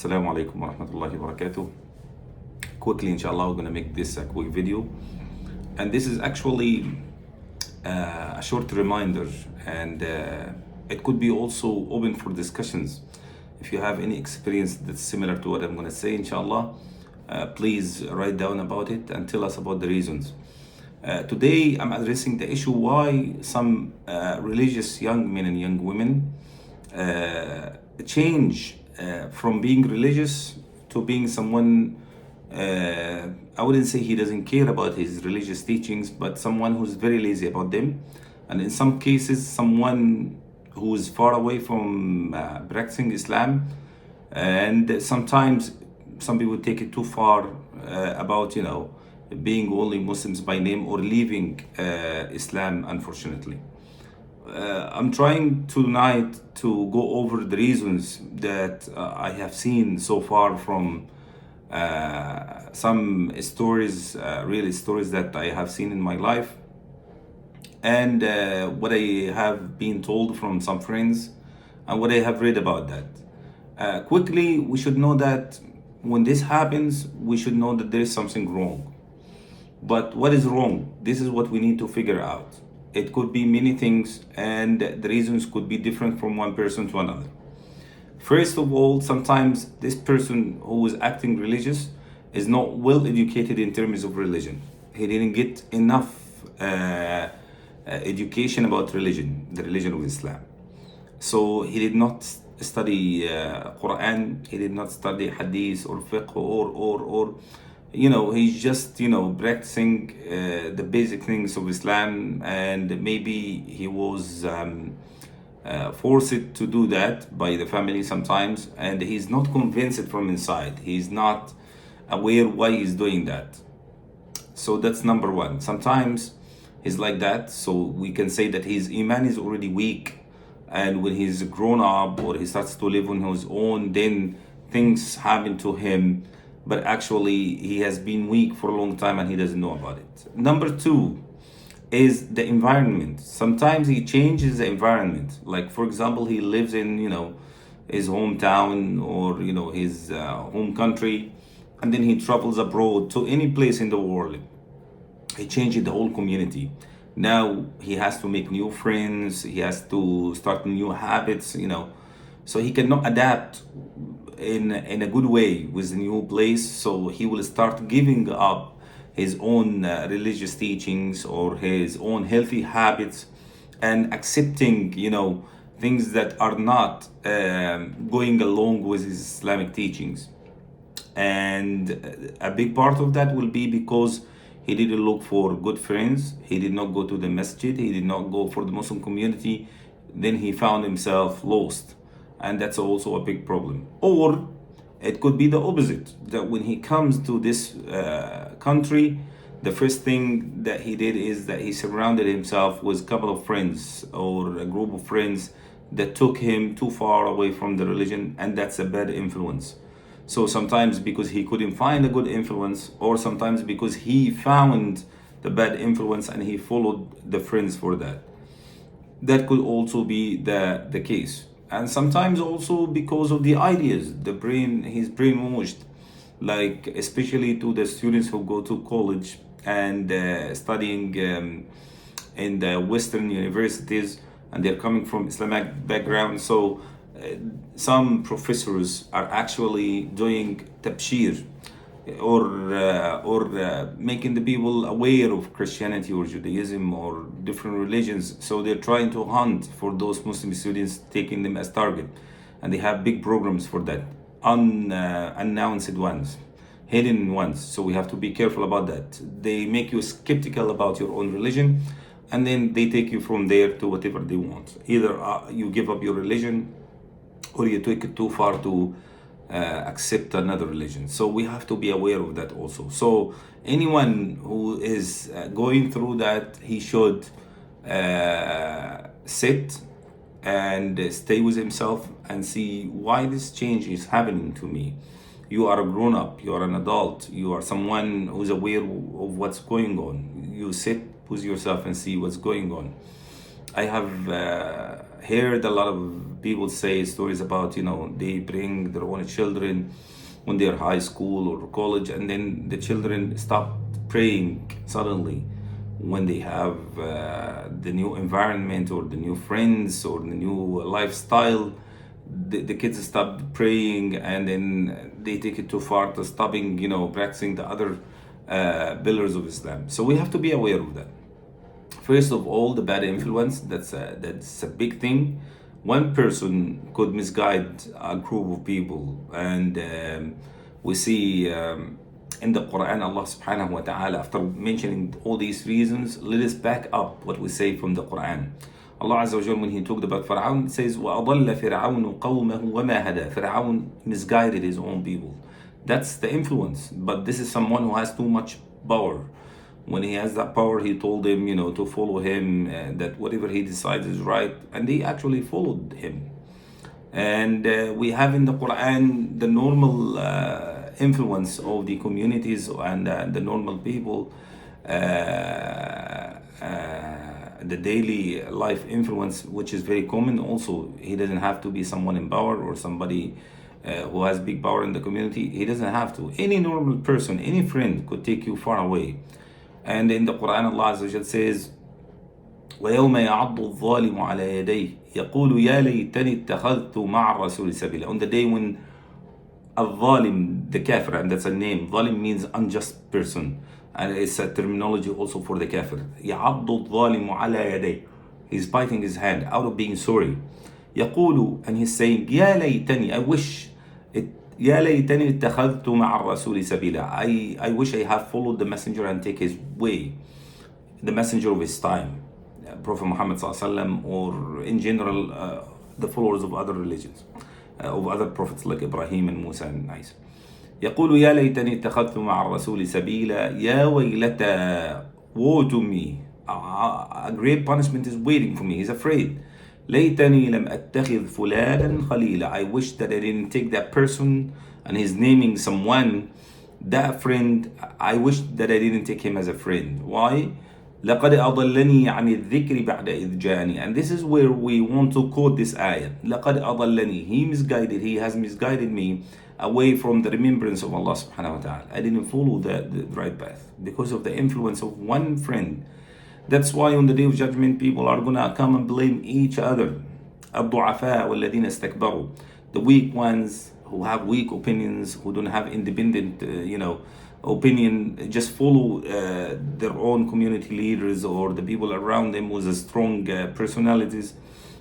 Assalamu alaikum wa rahmatullahi wa barakatuh. Quickly, inshallah, we're going to make this a quick video. And this is actually a short reminder, and it could be also open for discussions. If you have any experience that's similar to what I'm going to say, inshallah, please write down about it and tell us about the reasons. Today, I'm addressing the issue why some religious young men and young women change from being religious to being someone, I wouldn't say he doesn't care about his religious teachings, but someone who's very lazy about them. And in some cases, someone who is far away from practicing Islam. And sometimes some people take it too far about, being only Muslims by name or leaving Islam, unfortunately. I'm trying tonight to go over the reasons that I have seen so far from some stories, really stories that I have seen in my life, and what I have been told from some friends, and what I have read about that. Quickly, we should know that when this happens, we should know that there is something wrong. But what is wrong? This is what we need to figure out. It could be many things, and the reasons could be different from one person to another. First of all, sometimes this person who is acting religious is not well educated in terms of religion. He didn't get enough education about religion, the religion of Islam. So he did not study Quran, he did not study Hadith or fiqh or he's just practicing the basic things of Islam, and maybe he was forced to do that by the family sometimes, and he's not convinced from inside. He's not aware why he's doing that. So that's number one. Sometimes he's like that, so we can say that his iman is already weak, and when he's grown up or he starts to live on his own, then things happen to him, but actually he has been weak for a long time and he doesn't know about it. Number two is the environment. Sometimes he changes the environment. Like, for example, he lives in his hometown or his home country, and then he travels abroad to any place in the world. He changes the whole community. Now he has to make new friends, he has to start new habits, so he cannot adapt in a good way with the new place. So he will start giving up his own religious teachings or his own healthy habits, and accepting things that are not going along with his Islamic teachings. And a big part of that will be because he didn't look for good friends, he did not go to the masjid, he did not go for the Muslim community, then he found himself lost. And that's also a big problem. Or it could be the opposite, that when he comes to this country, the first thing that he did is that he surrounded himself with a couple of friends or a group of friends that took him too far away from the religion, and that's a bad influence. So sometimes because he couldn't find a good influence, or sometimes because he found the bad influence and he followed the friends for that. That could also be the case. And sometimes also because of the ideas, he's brainwashed, like especially to the students who go to college and studying in the Western universities, and they're coming from Islamic background. So some professors are actually doing tabshir, or making the people aware of Christianity or Judaism or different religions. So they're trying to hunt for those Muslim students, taking them as target, and they have big programs for that, unannounced ones, hidden ones. So we have to be careful about that. They make you skeptical about your own religion, and then they take you from there to whatever they want. Either you give up your religion, or you take it too far to accept another religion. So we have to be aware of that also. So anyone who is going through that, he should sit and stay with himself and see why this change is happening to me. You are a grown up, you are an adult, you are someone who's aware of what's going on. You sit with yourself and see what's going on. I have heard a lot of people say stories about, they bring their own children when they're high school or college, and then the children stop praying suddenly when they have the new environment or the new friends or the new lifestyle. The kids stop praying, and then they take it too far to stopping, practicing the other pillars of Islam. So we have to be aware of that. First of all, the bad influence, that's a big thing. One person could misguide a group of people, and we see in the Quran, Allah subhanahu wa ta'ala, after mentioning all these reasons, let us back up what we say from the Quran. Allah Azza wa Jal, when He talked about Fir'aun, says, وَأَضَلَّ فِرْعَوْنُ قَوْمَهُ وَمَا هَدَى. Fir'aun misguided his own people. That's the influence. But this is someone who has too much power. When he has that power, he told them, to follow him, that whatever he decides is right, and they actually followed him. And we have in the Quran the normal influence of the communities and the normal people, the daily life influence, which is very common. Also, he doesn't have to be someone in power or somebody who has big power in the community. He doesn't have to. Any normal person, any friend could take you far away. And in the Quran, Allah Azza wa Jal says, وَيَوْمَ يَعَضُّ الظَّالِمُ عَلَى يَدَيْهِ يَقُولُ يَا لَيْتَنِي اتَّخَذْتُ مَعَ الرَّسُولِ سَبِيلًا. On the day when al-zalim, the kafir, and that's a name. Zalim means unjust person, and it's a terminology also for the kafir. يَعَضُّ الظَّالِمُ عَلَى يَدَيْهِ. He's biting his hand out of being sorry. يَقُولُ, and he's saying, يَا لَيْتَنِي, I wish it. يا ليتني اتخذت مع الرسول سبيلا. I wish I have followed the messenger and take his way, the messenger of his time, Prophet Muhammad sallallahu alaihi wasallam, or in general the followers of other religions, of other prophets like Ibrahim and Musa and Isa. يقول يا ليتني اتخذت مع الرسول سبيلا يا ويلتى, woe to me, a great punishment is waiting for me. He's afraid. ليتني لم أتخذ فلانا خليلا. I wish that I didn't take that person, and he's naming someone, that friend. I wish that I didn't take him as a friend. Why? لقد أضلني عن الذكر بعد إذ جاءني. And this is where we want to quote this ayah. لقد أضلني. He has misguided me away from the remembrance of Allah subhanahu wa ta'ala. I didn't follow the right path because of the influence of one friend. That's why on the day of judgment, people are gonna come and blame each other. الضعفاء والذين استكبروا. The weak ones who have weak opinions, who don't have independent, opinion, just follow their own community leaders or the people around them with a strong personalities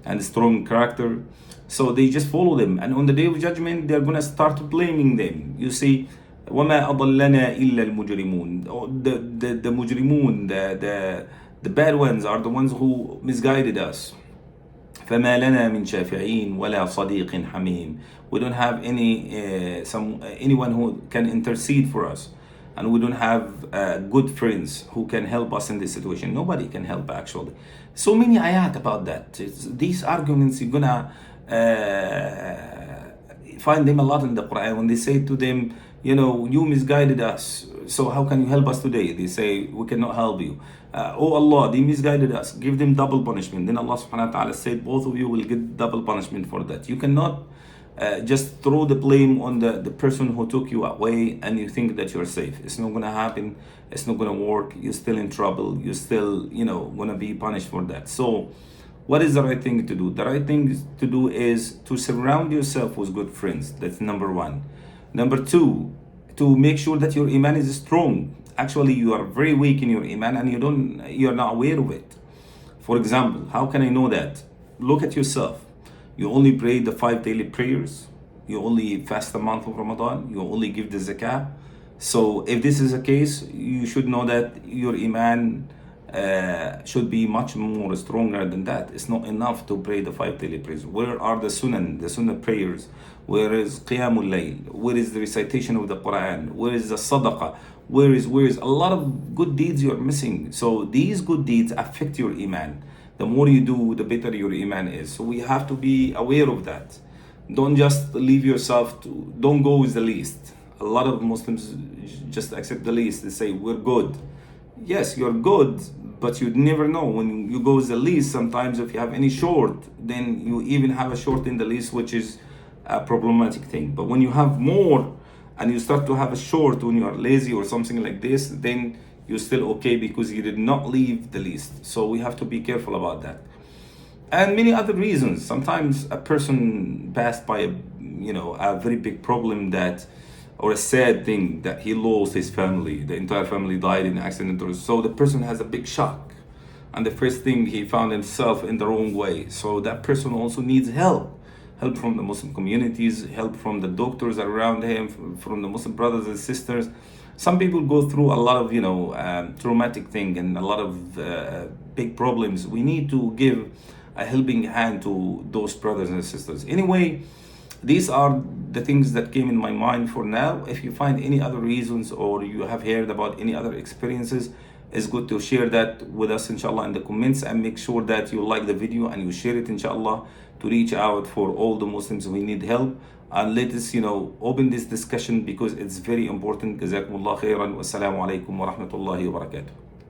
and strong character. So they just follow them, and on the day of judgment, they're gonna start blaming them. You see, وما أضلنا إلا المجرمون. The مجرمون, the bad ones are the ones who misguided us. فما لنا من شافعين ولا صديق حميم. We don't have anyone who can intercede for us, and we don't have good friends who can help us in this situation. Nobody can help, actually. So many ayat about that. These arguments, you're gonna find them a lot in the Quran. When they say to them, you misguided us, so how can you help us today? They say, we cannot help you. Oh Allah, they misguided us, give them double punishment. Then Allah subhanahu wa ta'ala said, both of you will get double punishment for that. You cannot just throw the blame on the person who took you away and you think that you're safe. It's not gonna happen. It's not gonna work. You're still in trouble. You're still, gonna be punished for that. So what is the right thing to do? The right thing to do is to surround yourself with good friends. That's number one. Number two, to make sure that your iman is strong. Actually, you are very weak in your iman and you're not aware of it. For example, how can I know that? Look at yourself. You only pray the 5 daily prayers. You only fast the month of Ramadan. You only give the zakah. So if this is the case, you should know that your iman should be much more stronger than that. It's not enough to pray the 5 daily prayers. Where are the sunnah prayers? Where is qiyamul layl? Where is the recitation of the Quran? Where is the sadaqah? Where is a lot of good deeds you're missing. So these good deeds affect your iman. The more you do, the better your iman is. So we have to be aware of that. Don't just leave yourself don't go with the least. A lot of Muslims just accept the least. They say, we're good. Yes, you're good, but you'd never know when you go with the lease. Sometimes if you have any short, then you even have a short in the lease, which is a problematic thing. But when you have more and you start to have a short when you are lazy or something like this, then you're still okay because you did not leave the lease. So we have to be careful about that. And many other reasons. Sometimes a person passed by a very big problem, that or a sad thing, that he lost his family, the entire family died in an accident, or so the person has a big shock, and the first thing, he found himself in the wrong way. So that person also needs help from the Muslim communities, help from the doctors around him, from the Muslim brothers and sisters. Some people go through a lot of traumatic thing and a lot of big problems. We need to give a helping hand to those brothers and sisters. Anyway, these are the things that came in my mind for now. If you find any other reasons or you have heard about any other experiences, it's good to share that with us, inshallah, in the comments, and make sure that you like the video and you share it, inshallah, to reach out for all the Muslims who need help. And let us, open this discussion because it's very important. Jazakumullah khairan. Wassalamu alaikum wa rahmatullahi wa barakatuh.